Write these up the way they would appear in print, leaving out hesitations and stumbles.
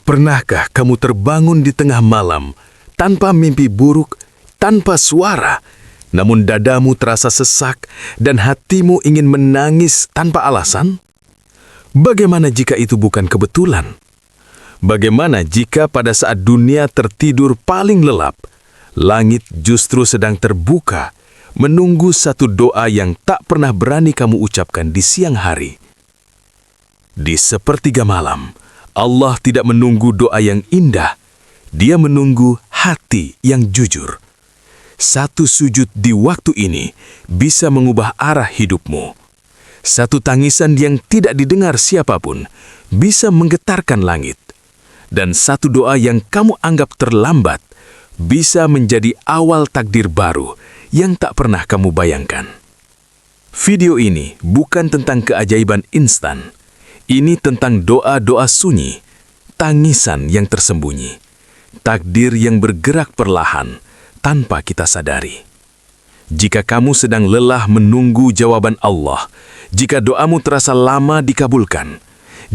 Pernahkah kamu terbangun di tengah malam tanpa mimpi buruk, tanpa suara, namun dadamu terasa sesak dan hatimu ingin menangis tanpa alasan? Bagaimana jika itu bukan kebetulan? Bagaimana jika pada saat dunia tertidur paling lelap, langit justru sedang terbuka, menunggu satu doa yang tak pernah berani kamu ucapkan di siang hari? Di sepertiga malam, Allah tidak menunggu doa yang indah, Dia menunggu hati yang jujur. Satu sujud di waktu ini bisa mengubah arah hidupmu. Satu tangisan yang tidak didengar siapapun bisa menggetarkan langit. Dan satu doa yang kamu anggap terlambat bisa menjadi awal takdir baru yang tak pernah kamu bayangkan. Video ini bukan tentang keajaiban instan. Ini tentang doa-doa sunyi, tangisan yang tersembunyi, takdir yang bergerak perlahan tanpa kita sadari. Jika kamu sedang lelah menunggu jawaban Allah, jika doamu terasa lama dikabulkan,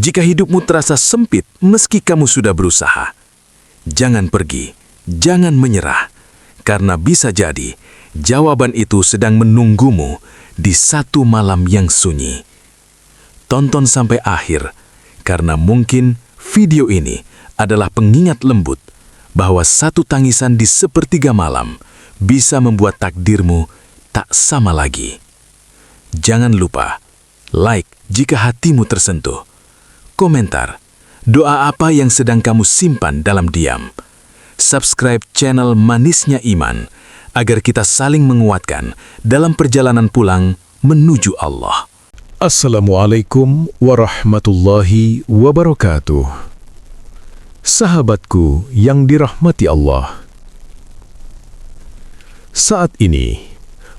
jika hidupmu terasa sempit meski kamu sudah berusaha, jangan pergi, jangan menyerah, karena bisa jadi jawaban itu sedang menunggumu di satu malam yang sunyi. Tonton sampai akhir, karena mungkin video ini adalah pengingat lembut bahwa satu tangisan di sepertiga malam bisa membuat takdirmu tak sama lagi. Jangan lupa, like jika hatimu tersentuh. Komentar, doa apa yang sedang kamu simpan dalam diam. Subscribe channel Manisnya Iman, agar kita saling menguatkan dalam perjalanan pulang menuju Allah. Assalamualaikum warahmatullahi wabarakatuh. Sahabatku yang dirahmati Allah. Saat ini,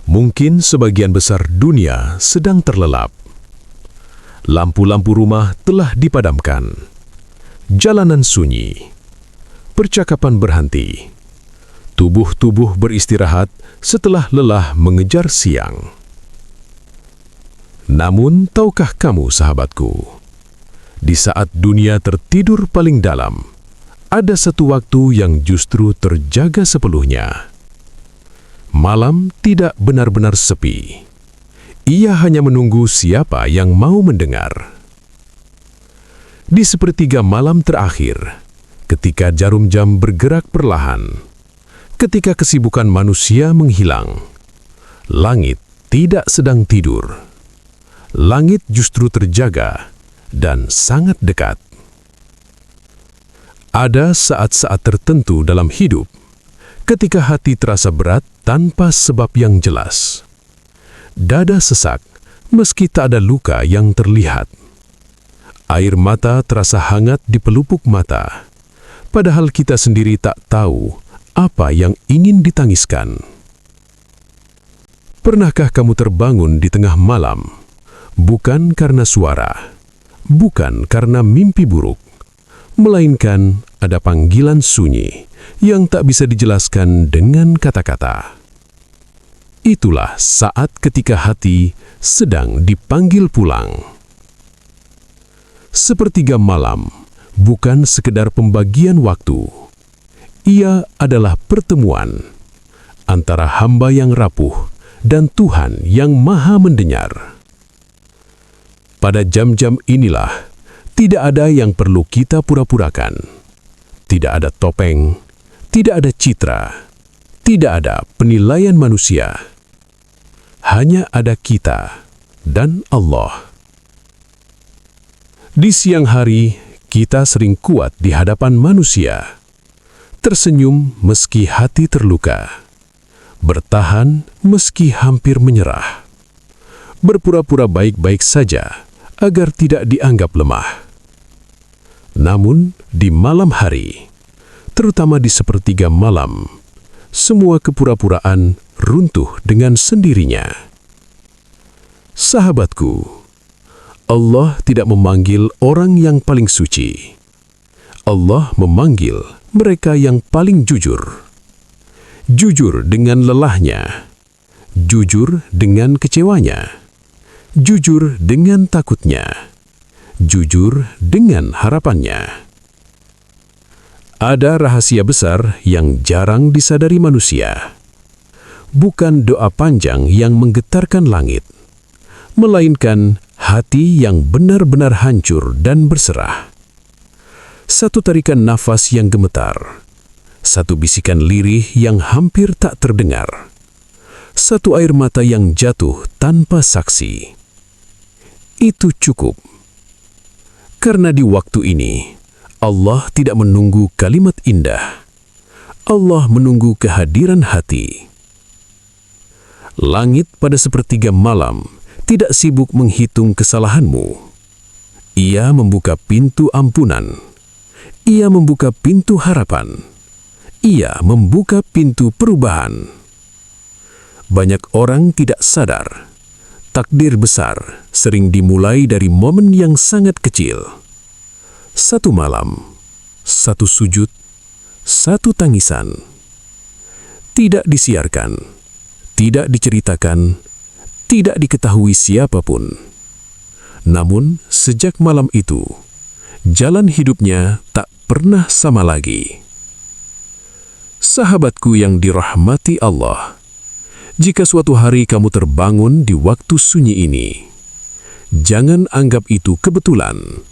mungkin sebagian besar dunia sedang terlelap. Lampu-lampu rumah telah dipadamkan. Jalanan sunyi. Percakapan berhenti. Tubuh-tubuh beristirahat setelah lelah mengejar siang. Namun, tahukah kamu, sahabatku, di saat dunia tertidur paling dalam, ada satu waktu yang justru terjaga sepenuhnya. Malam tidak benar-benar sepi. Ia hanya menunggu siapa yang mau mendengar. Di sepertiga malam terakhir, ketika jarum jam bergerak perlahan, ketika kesibukan manusia menghilang, langit tidak sedang tidur. Langit justru terjaga dan sangat dekat. Ada saat-saat tertentu dalam hidup ketika hati terasa berat tanpa sebab yang jelas. Dada sesak meski tak ada luka yang terlihat. Air mata terasa hangat di pelupuk mata, padahal kita sendiri tak tahu apa yang ingin ditangiskan. Pernahkah kamu terbangun di tengah malam? Bukan karena suara, bukan karena mimpi buruk, melainkan ada panggilan sunyi yang tak bisa dijelaskan dengan kata-kata. Itulah saat ketika hati sedang dipanggil pulang. Sepertiga malam bukan sekedar pembagian waktu. Ia adalah pertemuan antara hamba yang rapuh dan Tuhan yang Maha Mendengar. Pada jam-jam inilah, tidak ada yang perlu kita pura-purakan. Tidak ada topeng, tidak ada citra, tidak ada penilaian manusia. Hanya ada kita dan Allah. Di siang hari, kita sering kuat di hadapan manusia. Tersenyum meski hati terluka. Bertahan meski hampir menyerah. Berpura-pura baik-baik saja agar tidak dianggap lemah. Namun, di malam hari, terutama di sepertiga malam, semua kepura-puraan runtuh dengan sendirinya. Sahabatku, Allah tidak memanggil orang yang paling suci. Allah memanggil mereka yang paling jujur. Jujur dengan lelahnya, jujur dengan kecewanya, jujur dengan takutnya, jujur dengan harapannya. Ada rahasia besar yang jarang disadari manusia. Bukan doa panjang yang menggetarkan langit, melainkan hati yang benar-benar hancur dan berserah. Satu tarikan nafas yang gemetar, satu bisikan lirih yang hampir tak terdengar, satu air mata yang jatuh tanpa saksi. Itu cukup. Karena di waktu ini, Allah tidak menunggu kalimat indah. Allah menunggu kehadiran hati. Langit pada sepertiga malam tidak sibuk menghitung kesalahanmu. Ia membuka pintu ampunan. Ia membuka pintu harapan. Ia membuka pintu perubahan. Banyak orang tidak sadar, takdir besar sering dimulai dari momen yang sangat kecil. Satu malam, satu sujud, satu tangisan. Tidak disiarkan, tidak diceritakan, tidak diketahui siapapun. Namun, sejak malam itu, jalan hidupnya tak pernah sama lagi. Sahabatku yang dirahmati Allah, jika suatu hari kamu terbangun di waktu sunyi ini, jangan anggap itu kebetulan.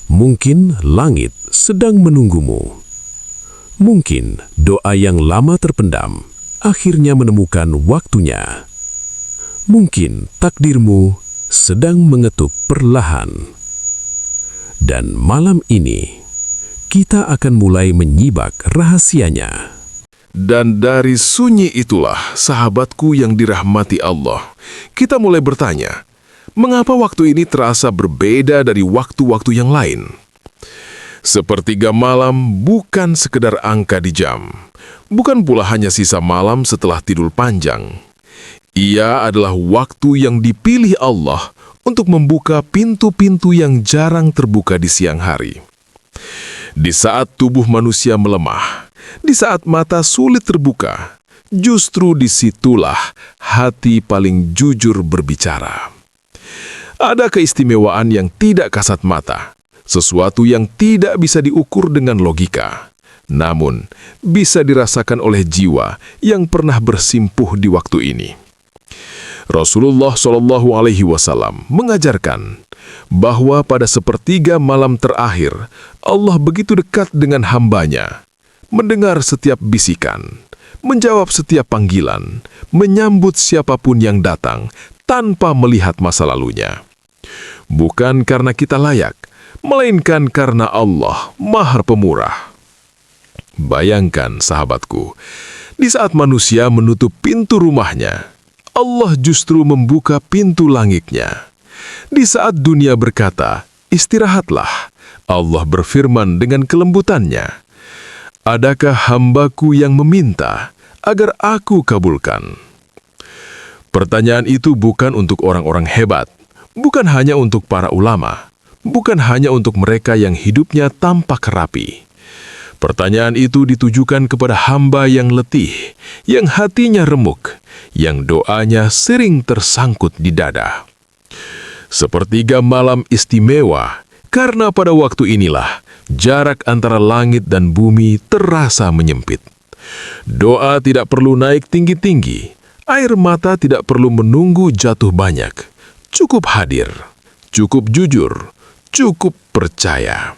Mungkin langit sedang menunggumu. Mungkin doa yang lama terpendam akhirnya menemukan waktunya. Mungkin takdirmu sedang mengetuk perlahan. Dan malam ini, kita akan mulai menyibak rahasianya. Dan dari sunyi itulah, sahabatku yang dirahmati Allah, kita mulai bertanya, mengapa waktu ini terasa berbeda dari waktu-waktu yang lain? Sepertiga malam bukan sekedar angka di jam, bukan pula hanya sisa malam setelah tidur panjang. Ia adalah waktu yang dipilih Allah untuk membuka pintu-pintu yang jarang terbuka di siang hari. Di saat tubuh manusia melemah, di saat mata sulit terbuka, justru disitulah hati paling jujur berbicara. Ada keistimewaan yang tidak kasat mata, sesuatu yang tidak bisa diukur dengan logika, namun bisa dirasakan oleh jiwa yang pernah bersimpuh di waktu ini. Rasulullah SAW mengajarkan bahwa pada sepertiga malam terakhir, Allah begitu dekat dengan hambanya, mendengar setiap bisikan, menjawab setiap panggilan, menyambut siapapun yang datang tanpa melihat masa lalunya. Bukan karena kita layak, melainkan karena Allah Maha Pemurah. Bayangkan, sahabatku, di saat manusia menutup pintu rumahnya, Allah justru membuka pintu langitnya. Di saat dunia berkata, istirahatlah, Allah berfirman dengan kelembutannya, adakah hambaku yang meminta agar aku kabulkan? Pertanyaan itu bukan untuk orang-orang hebat, bukan hanya untuk para ulama, bukan hanya untuk mereka yang hidupnya tampak rapi. Pertanyaan itu ditujukan kepada hamba yang letih, yang hatinya remuk, yang doanya sering tersangkut di dada. Sepertiga malam istimewa, karena pada waktu inilah jarak antara langit dan bumi terasa menyempit. Doa tidak perlu naik tinggi-tinggi, air mata tidak perlu menunggu jatuh banyak. Cukup hadir, cukup jujur, cukup percaya.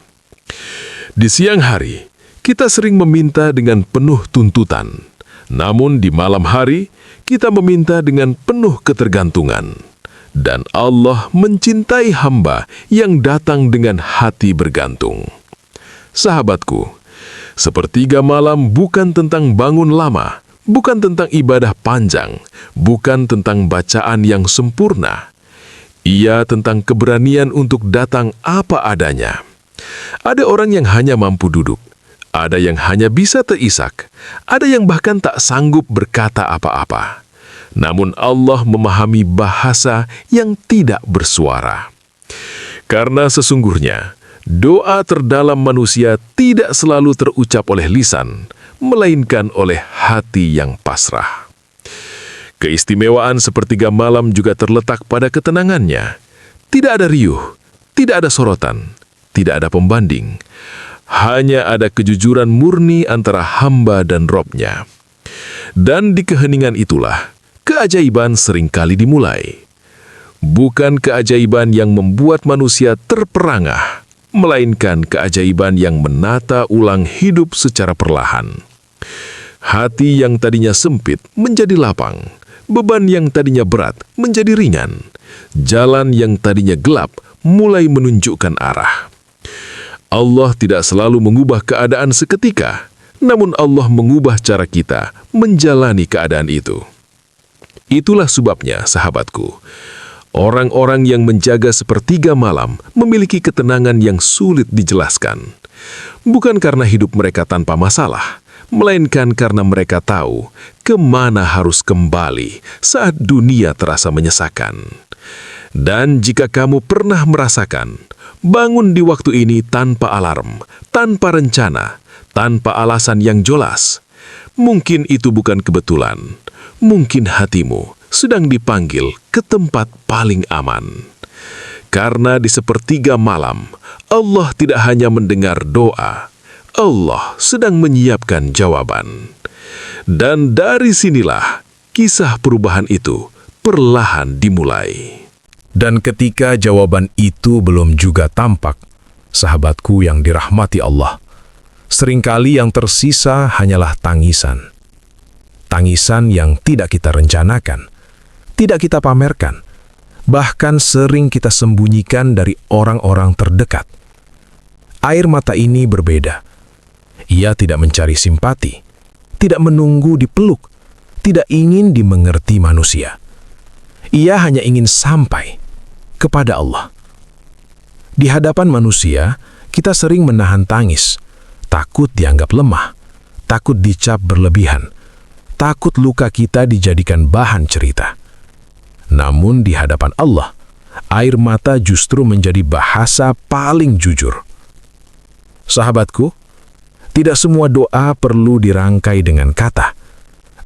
Di siang hari, kita sering meminta dengan penuh tuntutan. Namun di malam hari, kita meminta dengan penuh ketergantungan. Dan Allah mencintai hamba yang datang dengan hati bergantung. Sahabatku, sepertiga malam bukan tentang bangun lama, bukan tentang ibadah panjang, bukan tentang bacaan yang sempurna. Ia tentang keberanian untuk datang apa adanya. Ada orang yang hanya mampu duduk, ada yang hanya bisa terisak, ada yang bahkan tak sanggup berkata apa-apa. Namun Allah memahami bahasa yang tidak bersuara. Karena sesungguhnya, doa terdalam manusia tidak selalu terucap oleh lisan, melainkan oleh hati yang pasrah. Keistimewaan sepertiga malam juga terletak pada ketenangannya. Tidak ada riuh, tidak ada sorotan, tidak ada pembanding. Hanya ada kejujuran murni antara hamba dan Robnya. Dan di keheningan itulah, keajaiban seringkali dimulai. Bukan keajaiban yang membuat manusia terperangah, melainkan keajaiban yang menata ulang hidup secara perlahan. Hati yang tadinya sempit menjadi lapang, beban yang tadinya berat menjadi ringan, jalan yang tadinya gelap mulai menunjukkan arah. Allah tidak selalu mengubah keadaan seketika, namun Allah mengubah cara kita menjalani keadaan itu. Itulah sebabnya, sahabatku, orang-orang yang menjaga sepertiga malam memiliki ketenangan yang sulit dijelaskan. Bukan karena hidup mereka tanpa masalah, melainkan karena mereka tahu kemana harus kembali saat dunia terasa menyesakan. Dan jika kamu pernah merasakan bangun di waktu ini tanpa alarm, tanpa rencana, tanpa alasan yang jelas, mungkin itu bukan kebetulan. Mungkin hatimu sedang dipanggil ke tempat paling aman. Karena di sepertiga malam, Allah tidak hanya mendengar doa, Allah sedang menyiapkan jawaban. Dan dari sinilah kisah perubahan itu perlahan dimulai. Dan ketika jawaban itu belum juga tampak, sahabatku yang dirahmati Allah, seringkali yang tersisa hanyalah tangisan. Tangisan yang tidak kita rencanakan, tidak kita pamerkan, bahkan sering kita sembunyikan dari orang-orang terdekat. Air mata ini berbeda. Ia tidak mencari simpati, tidak menunggu dipeluk, tidak ingin dimengerti manusia. Ia hanya ingin sampai kepada Allah. Di hadapan manusia, kita sering menahan tangis, takut dianggap lemah, takut dicap berlebihan, takut luka kita dijadikan bahan cerita. Namun di hadapan Allah, air mata justru menjadi bahasa paling jujur. Sahabatku, tidak semua doa perlu dirangkai dengan kata.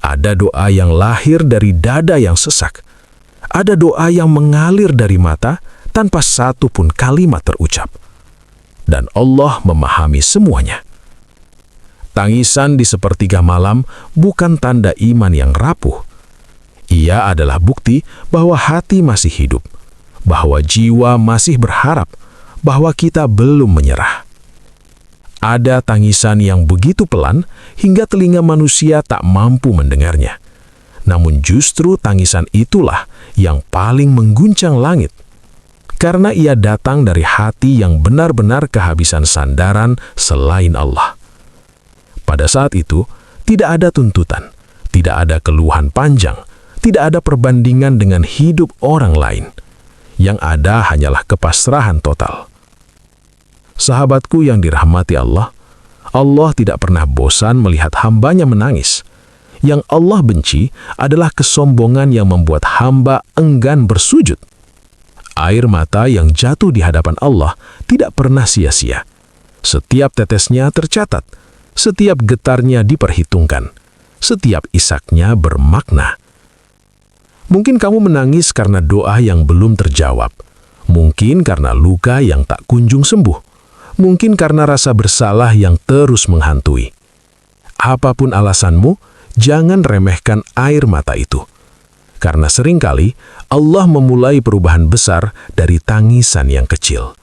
Ada doa yang lahir dari dada yang sesak. Ada doa yang mengalir dari mata tanpa satu pun kalimat terucap. Dan Allah memahami semuanya. Tangisan di sepertiga malam bukan tanda iman yang rapuh. Ia adalah bukti bahwa hati masih hidup, bahwa jiwa masih berharap, bahwa kita belum menyerah. Ada tangisan yang begitu pelan hingga telinga manusia tak mampu mendengarnya. Namun justru tangisan itulah yang paling mengguncang langit. Karena ia datang dari hati yang benar-benar kehabisan sandaran selain Allah. Pada saat itu, tidak ada tuntutan, tidak ada keluhan panjang, tidak ada perbandingan dengan hidup orang lain. Yang ada hanyalah kepasrahan total. Sahabatku yang dirahmati Allah, Allah tidak pernah bosan melihat hambanya menangis. Yang Allah benci adalah kesombongan yang membuat hamba enggan bersujud. Air mata yang jatuh di hadapan Allah tidak pernah sia-sia. Setiap tetesnya tercatat, setiap getarnya diperhitungkan, setiap isaknya bermakna. Mungkin kamu menangis karena doa yang belum terjawab, mungkin karena luka yang tak kunjung sembuh, mungkin karena rasa bersalah yang terus menghantui. Apapun alasanmu, jangan remehkan air mata itu. Karena seringkali Allah memulai perubahan besar dari tangisan yang kecil.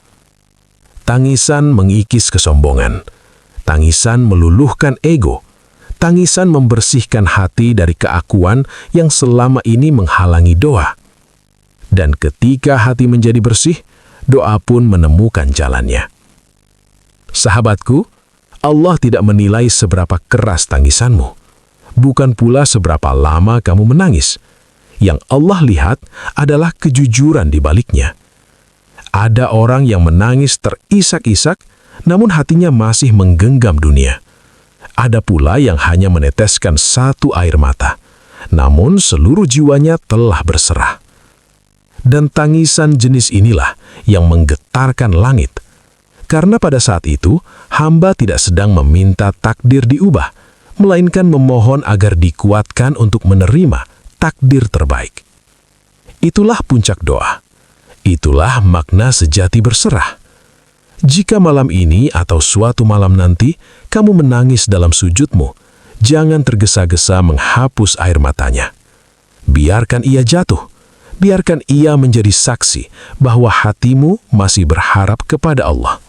Tangisan mengikis kesombongan. Tangisan meluluhkan ego. Tangisan membersihkan hati dari keakuan yang selama ini menghalangi doa. Dan ketika hati menjadi bersih, doa pun menemukan jalannya. Sahabatku, Allah tidak menilai seberapa keras tangisanmu. Bukan pula seberapa lama kamu menangis. Yang Allah lihat adalah kejujuran di baliknya. Ada orang yang menangis terisak-isak, namun hatinya masih menggenggam dunia. Ada pula yang hanya meneteskan satu air mata, namun seluruh jiwanya telah berserah. Dan tangisan jenis inilah yang menggetarkan langit. Karena pada saat itu, hamba tidak sedang meminta takdir diubah, melainkan memohon agar dikuatkan untuk menerima takdir terbaik. Itulah puncak doa. Itulah makna sejati berserah. Jika malam ini atau suatu malam nanti kamu menangis dalam sujudmu, jangan tergesa-gesa menghapus air matanya. Biarkan ia jatuh. Biarkan ia menjadi saksi bahwa hatimu masih berharap kepada Allah.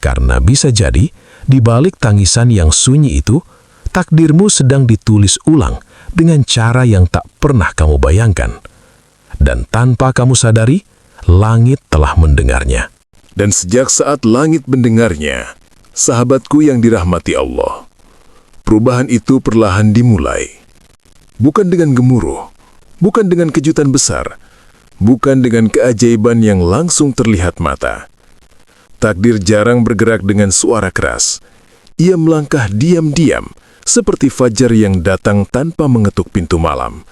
Karena bisa jadi, di balik tangisan yang sunyi itu, takdirmu sedang ditulis ulang dengan cara yang tak pernah kamu bayangkan. Dan tanpa kamu sadari, langit telah mendengarnya. Dan sejak saat langit mendengarnya, sahabatku yang dirahmati Allah, perubahan itu perlahan dimulai. Bukan dengan gemuruh, bukan dengan kejutan besar, bukan dengan keajaiban yang langsung terlihat mata. Takdir jarang bergerak dengan suara keras. Ia melangkah diam-diam, seperti fajar yang datang tanpa mengetuk pintu malam.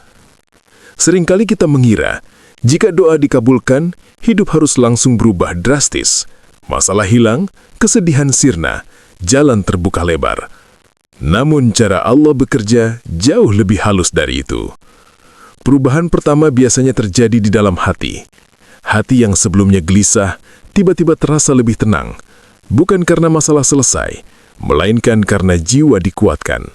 Seringkali kita mengira, jika doa dikabulkan, hidup harus langsung berubah drastis. Masalah hilang, kesedihan sirna, jalan terbuka lebar. Namun cara Allah bekerja jauh lebih halus dari itu. Perubahan pertama biasanya terjadi di dalam hati. Hati yang sebelumnya gelisah, tiba-tiba terasa lebih tenang. Bukan karena masalah selesai, melainkan karena jiwa dikuatkan.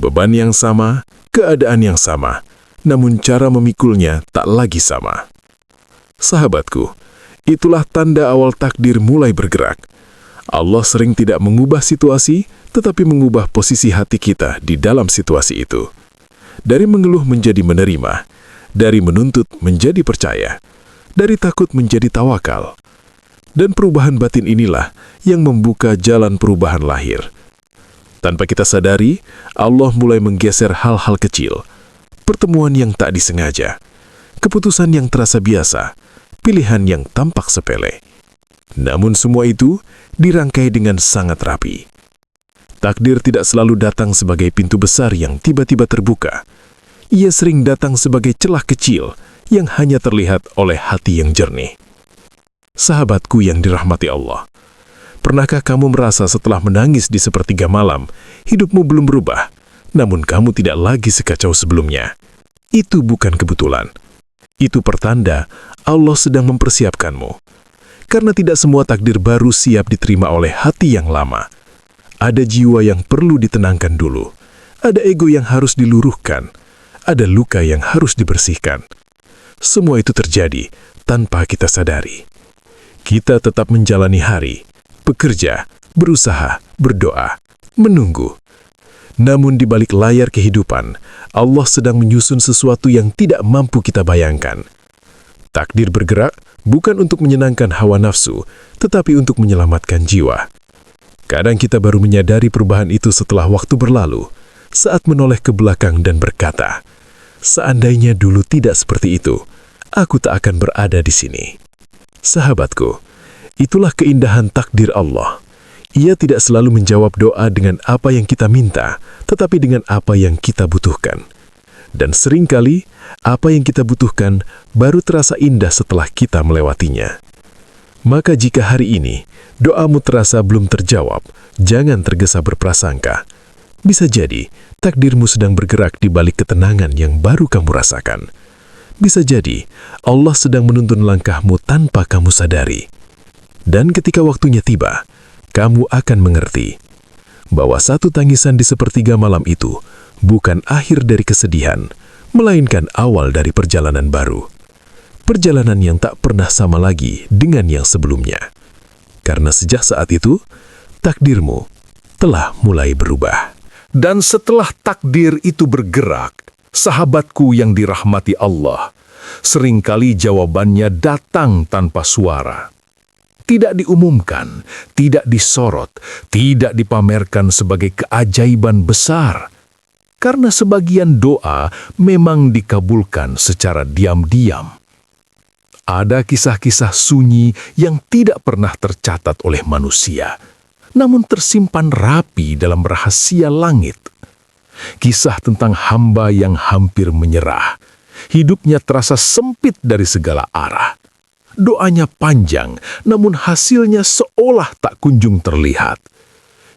Beban yang sama, keadaan yang sama, namun cara memikulnya tak lagi sama. Sahabatku, itulah tanda awal takdir mulai bergerak. Allah sering tidak mengubah situasi, tetapi mengubah posisi hati kita di dalam situasi itu. Dari mengeluh menjadi menerima, dari menuntut menjadi percaya, dari takut menjadi tawakal. Dan perubahan batin inilah yang membuka jalan perubahan lahir. Tanpa kita sadari, Allah mulai menggeser hal-hal kecil, pertemuan yang tak disengaja, keputusan yang terasa biasa, pilihan yang tampak sepele. Namun semua itu dirangkai dengan sangat rapi. Takdir tidak selalu datang sebagai pintu besar yang tiba-tiba terbuka. Ia sering datang sebagai celah kecil yang hanya terlihat oleh hati yang jernih. Sahabatku yang dirahmati Allah, pernahkah kamu merasa setelah menangis di sepertiga malam, hidupmu belum berubah, namun kamu tidak lagi sekacau sebelumnya? Itu bukan kebetulan. Itu pertanda Allah sedang mempersiapkanmu. Karena tidak semua takdir baru siap diterima oleh hati yang lama. Ada jiwa yang perlu ditenangkan dulu. Ada ego yang harus diluruhkan. Ada luka yang harus dibersihkan. Semua itu terjadi tanpa kita sadari. Kita tetap menjalani hari, bekerja, berusaha, berdoa, menunggu. Namun di balik layar kehidupan, Allah sedang menyusun sesuatu yang tidak mampu kita bayangkan. Takdir bergerak bukan untuk menyenangkan hawa nafsu, tetapi untuk menyelamatkan jiwa. Kadang kita baru menyadari perubahan itu setelah waktu berlalu, saat menoleh ke belakang dan berkata, "Seandainya dulu tidak seperti itu, aku tak akan berada di sini." Sahabatku, itulah keindahan takdir Allah. Ia tidak selalu menjawab doa dengan apa yang kita minta, tetapi dengan apa yang kita butuhkan. Dan seringkali, apa yang kita butuhkan baru terasa indah setelah kita melewatinya. Maka jika hari ini doamu terasa belum terjawab, jangan tergesa berprasangka. Bisa jadi takdirmu sedang bergerak di balik ketenangan yang baru kamu rasakan. Bisa jadi Allah sedang menuntun langkahmu tanpa kamu sadari. Dan ketika waktunya tiba, kamu akan mengerti bahwa satu tangisan di sepertiga malam itu bukan akhir dari kesedihan, melainkan awal dari perjalanan baru. Perjalanan yang tak pernah sama lagi dengan yang sebelumnya. Karena sejak saat itu, takdirmu telah mulai berubah. Dan setelah takdir itu bergerak, sahabatku yang dirahmati Allah, seringkali jawabannya datang tanpa suara. Tidak diumumkan, tidak disorot, tidak dipamerkan sebagai keajaiban besar. Karena sebagian doa memang dikabulkan secara diam-diam. Ada kisah-kisah sunyi yang tidak pernah tercatat oleh manusia, namun tersimpan rapi dalam rahasia langit. Kisah tentang hamba yang hampir menyerah. Hidupnya terasa sempit dari segala arah. Doanya panjang, namun hasilnya seolah tak kunjung terlihat.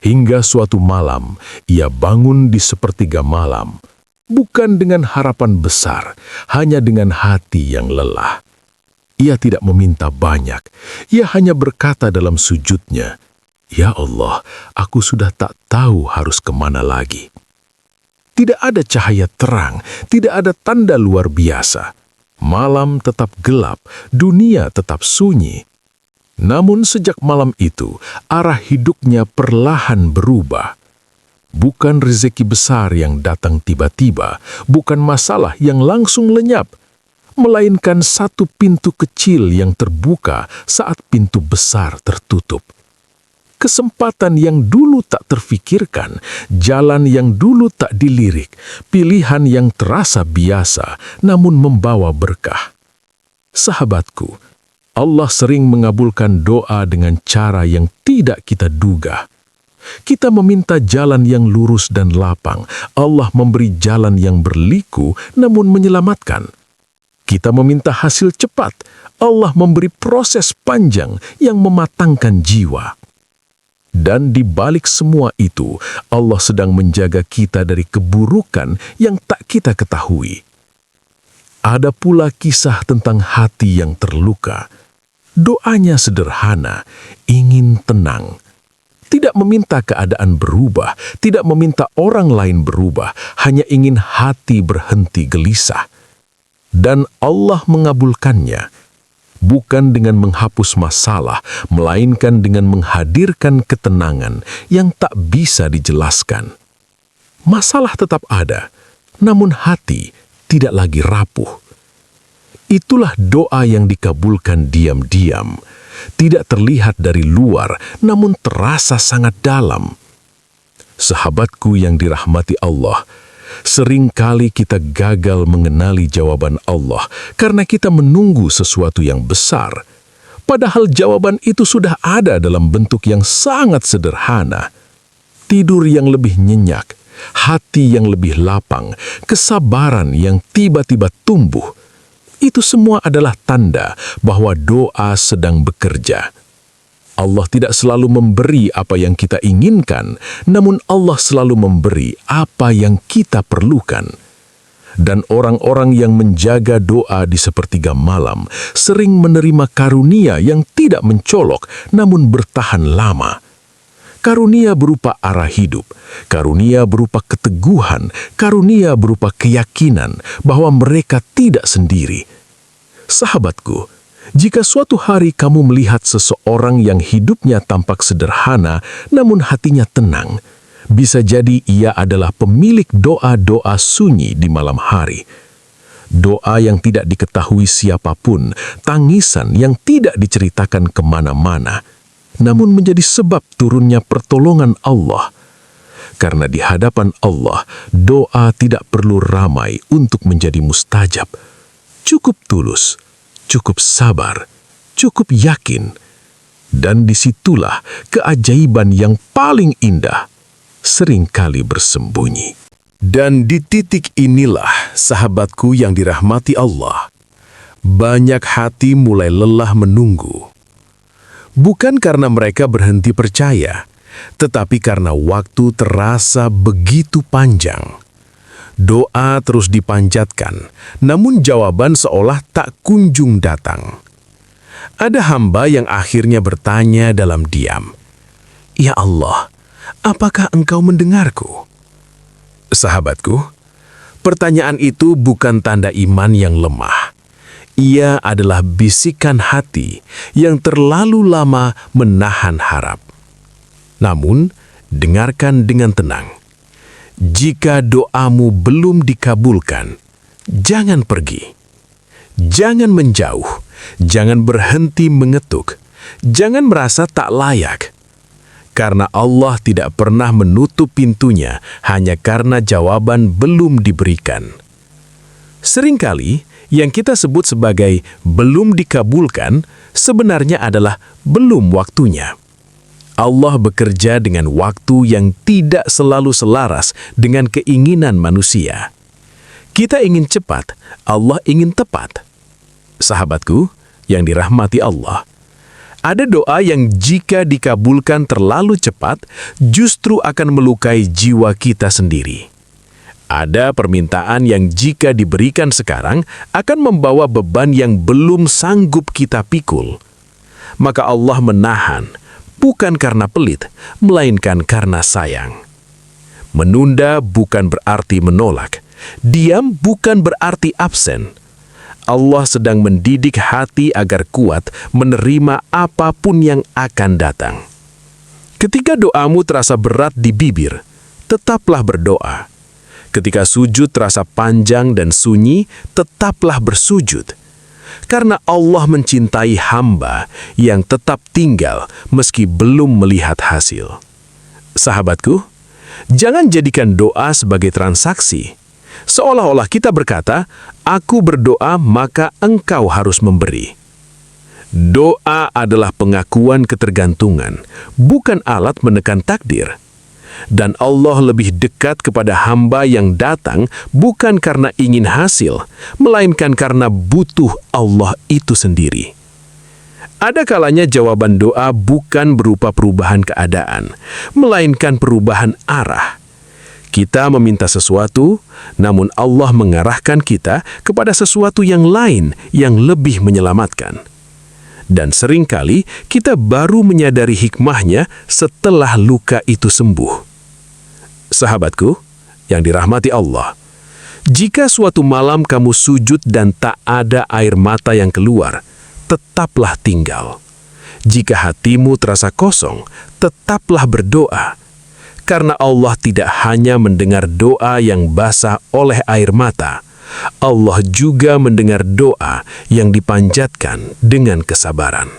Hingga suatu malam, ia bangun di sepertiga malam. Bukan dengan harapan besar, hanya dengan hati yang lelah. Ia tidak meminta banyak. Ia hanya berkata dalam sujudnya, "Ya Allah, aku sudah tak tahu harus kemana lagi." Tidak ada cahaya terang, tidak ada tanda luar biasa. Malam tetap gelap, dunia tetap sunyi. Namun sejak malam itu, arah hidupnya perlahan berubah. Bukan rezeki besar yang datang tiba-tiba, bukan masalah yang langsung lenyap, melainkan satu pintu kecil yang terbuka saat pintu besar tertutup. Kesempatan yang dulu tak terfikirkan, jalan yang dulu tak dilirik, pilihan yang terasa biasa namun membawa berkah. Sahabatku, Allah sering mengabulkan doa dengan cara yang tidak kita duga. Kita meminta jalan yang lurus dan lapang, Allah memberi jalan yang berliku namun menyelamatkan. Kita meminta hasil cepat, Allah memberi proses panjang yang mematangkan jiwa. Dan di balik semua itu, Allah sedang menjaga kita dari keburukan yang tak kita ketahui. Ada pula kisah tentang hati yang terluka. Doanya sederhana, ingin tenang. Tidak meminta keadaan berubah, tidak meminta orang lain berubah, hanya ingin hati berhenti gelisah. Dan Allah mengabulkannya, bukan dengan menghapus masalah, melainkan dengan menghadirkan ketenangan yang tak bisa dijelaskan. Masalah tetap ada, namun hati tidak lagi rapuh. Itulah doa yang dikabulkan diam-diam, tidak terlihat dari luar, namun terasa sangat dalam. Sahabatku yang dirahmati Allah, seringkali kita gagal mengenali jawaban Allah karena kita menunggu sesuatu yang besar. Padahal jawaban itu sudah ada dalam bentuk yang sangat sederhana. Tidur yang lebih nyenyak, hati yang lebih lapang, kesabaran yang tiba-tiba tumbuh. Itu semua adalah tanda bahwa doa sedang bekerja. Allah tidak selalu memberi apa yang kita inginkan, namun Allah selalu memberi apa yang kita perlukan. Dan orang-orang yang menjaga doa di sepertiga malam sering menerima karunia yang tidak mencolok, namun bertahan lama. Karunia berupa arah hidup, karunia berupa keteguhan, karunia berupa keyakinan bahwa mereka tidak sendiri. Sahabatku, jika suatu hari kamu melihat seseorang yang hidupnya tampak sederhana namun hatinya tenang, bisa jadi ia adalah pemilik doa-doa sunyi di malam hari. Doa yang tidak diketahui siapapun, tangisan yang tidak diceritakan kemana-mana, namun menjadi sebab turunnya pertolongan Allah. Karena di hadapan Allah, doa tidak perlu ramai untuk menjadi mustajab. Cukup tulus, cukup sabar, cukup yakin. Dan disitulah keajaiban yang paling indah seringkali bersembunyi. Dan di titik inilah, sahabatku yang dirahmati Allah, banyak hati mulai lelah menunggu. Bukan karena mereka berhenti percaya, tetapi karena waktu terasa begitu panjang. Doa terus dipanjatkan, namun jawaban seolah tak kunjung datang. Ada hamba yang akhirnya bertanya dalam diam, "Ya Allah, apakah Engkau mendengarku?" Sahabatku, pertanyaan itu bukan tanda iman yang lemah. Ia adalah bisikan hati yang terlalu lama menahan harap. Namun, dengarkan dengan tenang. Jika doamu belum dikabulkan, jangan pergi. Jangan menjauh, jangan berhenti mengetuk, jangan merasa tak layak. Karena Allah tidak pernah menutup pintunya hanya karena jawaban belum diberikan. Seringkali, yang kita sebut sebagai belum dikabulkan sebenarnya adalah belum waktunya. Allah bekerja dengan waktu yang tidak selalu selaras dengan keinginan manusia. Kita ingin cepat, Allah ingin tepat. Sahabatku yang dirahmati Allah, ada doa yang jika dikabulkan terlalu cepat, justru akan melukai jiwa kita sendiri. Ada permintaan yang jika diberikan sekarang akan membawa beban yang belum sanggup kita pikul. Maka Allah menahan, bukan karena pelit, melainkan karena sayang. Menunda bukan berarti menolak. Diam bukan berarti absen. Allah sedang mendidik hati agar kuat menerima apapun yang akan datang. Ketika doamu terasa berat di bibir, tetaplah berdoa. Ketika sujud terasa panjang dan sunyi, tetaplah bersujud. Karena Allah mencintai hamba yang tetap tinggal meski belum melihat hasil. Sahabatku, jangan jadikan doa sebagai transaksi. Seolah-olah kita berkata, aku berdoa maka engkau harus memberi. Doa adalah pengakuan ketergantungan, bukan alat menekan takdir. Dan Allah lebih dekat kepada hamba yang datang bukan karena ingin hasil, melainkan karena butuh Allah itu sendiri. Ada kalanya jawaban doa bukan berupa perubahan keadaan, melainkan perubahan arah. Kita meminta sesuatu, namun Allah mengarahkan kita kepada sesuatu yang lain yang lebih menyelamatkan. Dan seringkali kita baru menyadari hikmahnya setelah luka itu sembuh. Sahabatku, yang dirahmati Allah, jika suatu malam kamu sujud dan tak ada air mata yang keluar, tetaplah tinggal. Jika hatimu terasa kosong, tetaplah berdoa. Karena Allah tidak hanya mendengar doa yang basah oleh air mata, Allah juga mendengar doa yang dipanjatkan dengan kesabaran.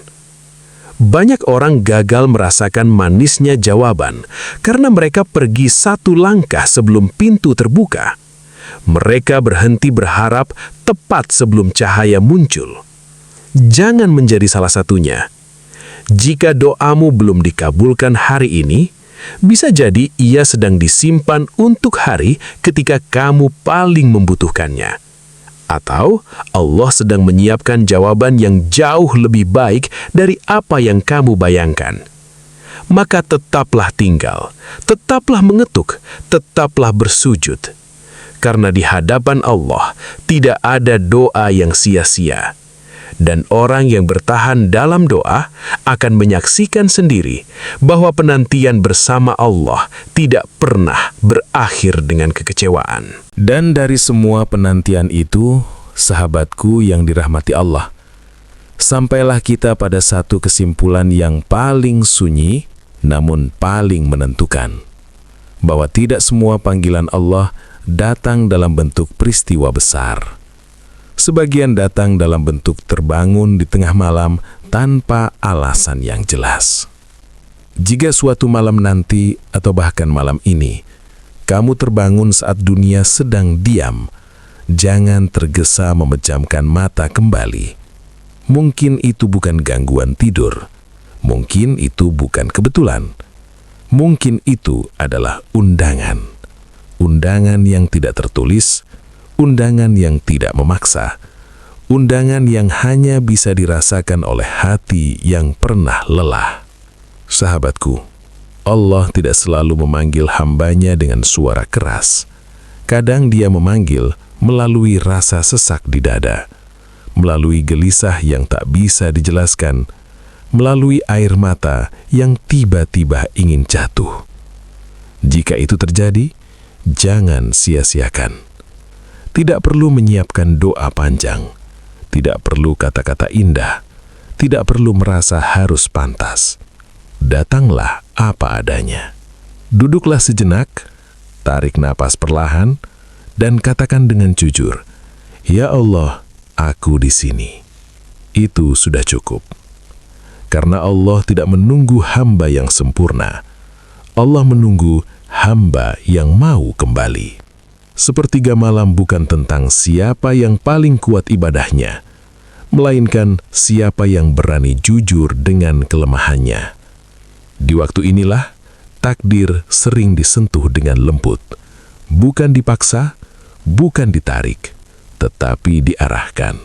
Banyak orang gagal merasakan manisnya jawaban karena mereka pergi satu langkah sebelum pintu terbuka. Mereka berhenti berharap tepat sebelum cahaya muncul. Jangan menjadi salah satunya. Jika doamu belum dikabulkan hari ini, bisa jadi ia sedang disimpan untuk hari ketika kamu paling membutuhkannya. Atau Allah sedang menyiapkan jawaban yang jauh lebih baik dari apa yang kamu bayangkan. Maka tetaplah tinggal, tetaplah mengetuk, tetaplah bersujud. Karena di hadapan Allah tidak ada doa yang sia-sia. Dan orang yang bertahan dalam doa akan menyaksikan sendiri bahwa penantian bersama Allah tidak pernah berakhir dengan kekecewaan. Dan dari semua penantian itu, sahabatku yang dirahmati Allah, sampailah kita pada satu kesimpulan yang paling sunyi namun paling menentukan, bahwa tidak semua panggilan Allah datang dalam bentuk peristiwa besar. Sebagian datang dalam bentuk terbangun di tengah malam tanpa alasan yang jelas. Jika suatu malam nanti atau bahkan malam ini, kamu terbangun saat dunia sedang diam, jangan tergesa memejamkan mata kembali. Mungkin itu bukan gangguan tidur, mungkin itu bukan kebetulan, mungkin itu adalah undangan. Undangan yang tidak tertulis, undangan yang tidak memaksa, undangan yang hanya bisa dirasakan oleh hati yang pernah lelah. Sahabatku, Allah tidak selalu memanggil hambanya dengan suara keras. Kadang Dia memanggil melalui rasa sesak di dada, melalui gelisah yang tak bisa dijelaskan, melalui air mata yang tiba-tiba ingin jatuh. Jika itu terjadi, jangan sia-siakan. Tidak perlu menyiapkan doa panjang, tidak perlu kata-kata indah, tidak perlu merasa harus pantas. Datanglah apa adanya. Duduklah sejenak, tarik napas perlahan, dan katakan dengan jujur, "Ya Allah, aku di sini." Itu sudah cukup. Karena Allah tidak menunggu hamba yang sempurna. Allah menunggu hamba yang mau kembali. Sepertiga malam bukan tentang siapa yang paling kuat ibadahnya, melainkan siapa yang berani jujur dengan kelemahannya. Di waktu inilah, takdir sering disentuh dengan lembut. Bukan dipaksa, bukan ditarik, tetapi diarahkan.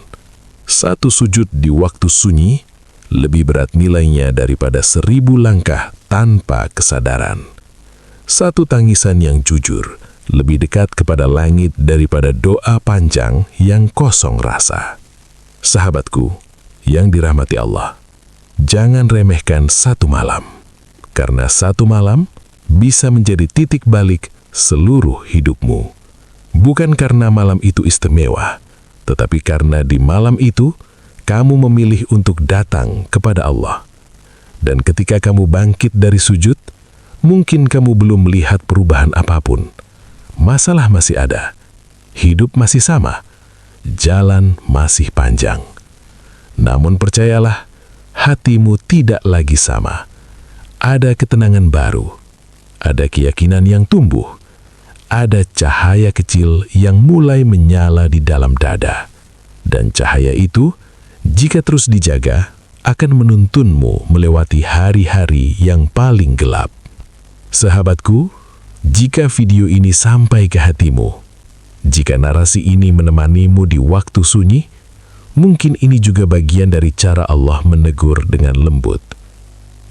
Satu sujud di waktu sunyi lebih berat nilainya daripada 1000 langkah tanpa kesadaran. Satu tangisan yang jujur lebih dekat kepada langit daripada doa panjang yang kosong rasa. Sahabatku yang dirahmati Allah, jangan remehkan satu malam, karena satu malam bisa menjadi titik balik seluruh hidupmu. Bukan karena malam itu istimewa, tetapi karena di malam itu kamu memilih untuk datang kepada Allah. Dan ketika kamu bangkit dari sujud, mungkin kamu belum melihat perubahan apapun. Masalah masih ada, hidup masih sama, jalan masih panjang. Namun percayalah, hatimu tidak lagi sama. Ada ketenangan baru, ada keyakinan yang tumbuh, ada cahaya kecil yang mulai menyala di dalam dada. Dan cahaya itu, jika terus dijaga, akan menuntunmu melewati hari-hari yang paling gelap. Sahabatku, jika video ini sampai ke hatimu, jika narasi ini menemanimu di waktu sunyi, mungkin ini juga bagian dari cara Allah menegur dengan lembut.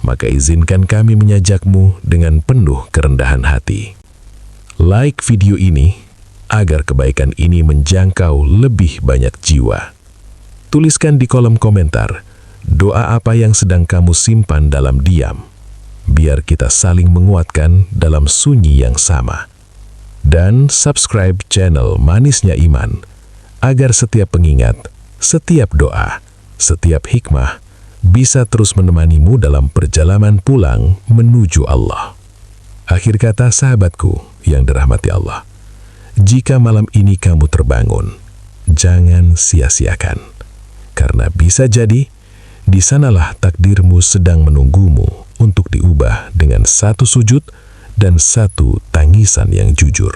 Maka izinkan kami menyajakmu dengan penuh kerendahan hati. Like video ini agar kebaikan ini menjangkau lebih banyak jiwa. Tuliskan di kolom komentar doa apa yang sedang kamu simpan dalam diam, biar kita saling menguatkan dalam sunyi yang sama. Dan subscribe channel Manisnya Iman, agar setiap pengingat, setiap doa, setiap hikmah bisa terus menemanimu dalam perjalanan pulang menuju Allah. Akhir kata sahabatku yang dirahmati Allah, jika malam ini kamu terbangun, jangan sia-siakan. Karena bisa jadi, di sanalah takdirmu sedang menunggumu untuk diubah dengan satu sujud dan satu tangisan yang jujur.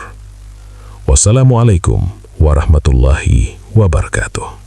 Wassalamualaikum warahmatullahi wabarakatuh.